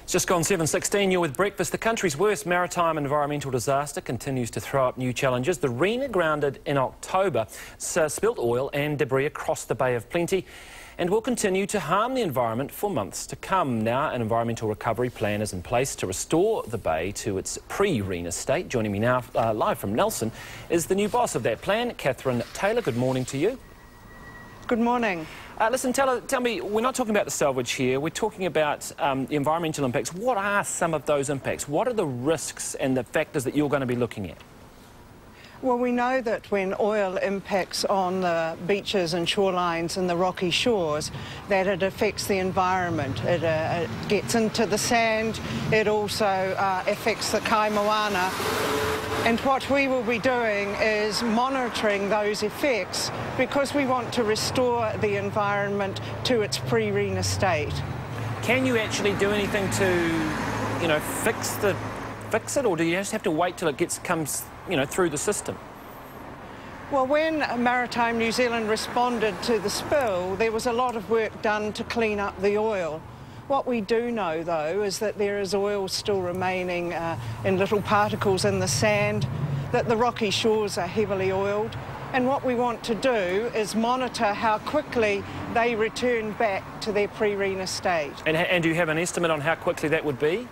It's just gone 7:16. You're with Breakfast. The country's worst maritime environmental disaster continues to throw up new challenges. The Rena, grounded in October, spilt oil and debris across the Bay of Plenty and will continue to harm the environment for months to come. Now, an environmental recovery plan is in place to restore the bay to its pre-Rena state. Joining me now, live from Nelson, is the new boss of that plan, Catherine Taylor. Good morning to you. Good morning. Listen, tell me, we're not talking about the salvage here, we're talking about the environmental impacts. What are some of those impacts? What are the risks and the factors that you're going to be looking at? Well, we know that when oil impacts on the beaches and shorelines and the rocky shores, that it affects the environment. It gets into the sand, it also affects the kai moana. And what we will be doing is monitoring those effects because we want to restore the environment to its pre-Rena state. Can you actually do anything to, fix it, or do you just have to wait till it comes, through the system? Well, when Maritime New Zealand responded to the spill, there was a lot of work done to clean up the oil. What we do know, though, is that there is oil still remaining in little particles in the sand, that the rocky shores are heavily oiled, and what we want to do is monitor how quickly they return back to their pre-Rena state. And do you have an estimate on how quickly that would be?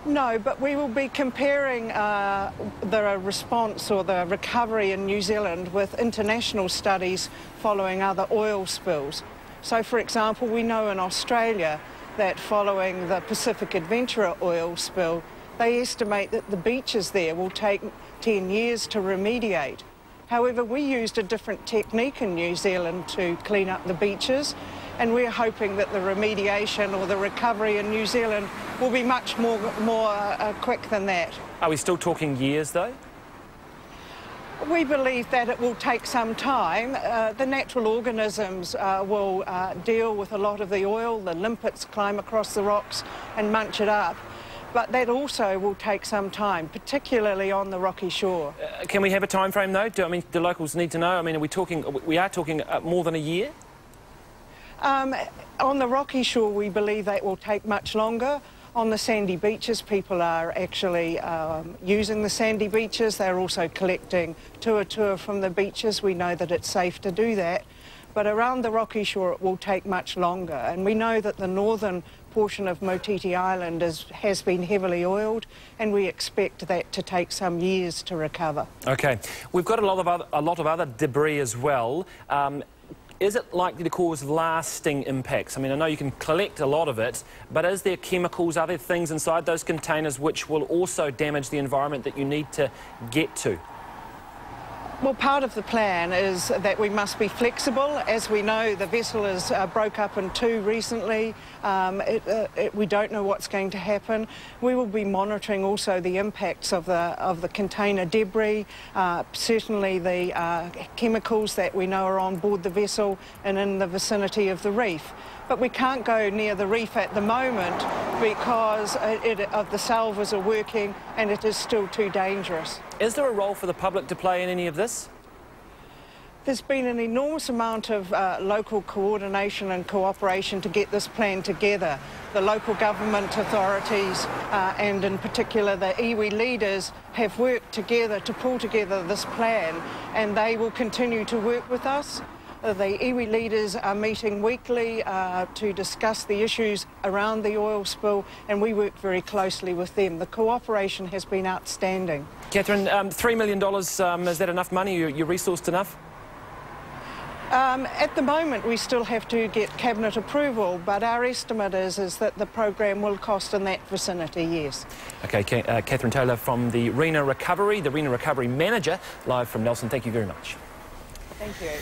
No, but we will be comparing the response or the recovery in New Zealand with international studies following other oil spills. So, for example, we know in Australia that following the Pacific Adventurer oil spill, they estimate that the beaches there will take 10 years to remediate. However, we used a different technique in New Zealand to clean up the beaches, and we're hoping that the remediation or the recovery in New Zealand will be much more quick than that. Are we still talking years, though? We believe that it will take some time. The natural organisms will deal with a lot of the oil. The limpets climb across the rocks and munch it up. But that also will take some time, particularly on the rocky shore. Can we have a time frame, though? Do locals need to know? We are talking more than a year? On the rocky shore, we believe that will take much longer. On the sandy beaches, people are actually using the sandy beaches. They're also collecting tour from the beaches. We know that it's safe to do that. But around the rocky shore, it will take much longer. And we know that the northern portion of Motiti Island has been heavily oiled, and we expect that to take some years to recover. OK. We've got a lot of other debris as well. Is it likely to cause lasting impacts? I mean, I know you can collect a lot of it, but is there chemicals, are there things inside those containers which will also damage the environment that you need to get to? Well, part of the plan is that we must be flexible. As we know, the vessel is broke up in two recently. We don't know what's going to happen. We will be monitoring also the impacts of the container debris, certainly the chemicals that we know are on board the vessel and in the vicinity of the reef. But we can't go near the reef at the moment because the salvors are working and it is still too dangerous. Is there a role for the public to play in any of this? There's been an enormous amount of local coordination and cooperation to get this plan together. The local government authorities and in particular the iwi leaders have worked together to pull together this plan, and they will continue to work with us. The iwi leaders are meeting weekly to discuss the issues around the oil spill, and we work very closely with them. The cooperation has been outstanding. Catherine, $3 million, is that enough money? You're resourced enough? At the moment, we still have to get Cabinet approval, but our estimate is that the program will cost in that vicinity, yes. OK, Catherine Taylor from the Rena Recovery Manager, live from Nelson. Thank you very much. Thank you.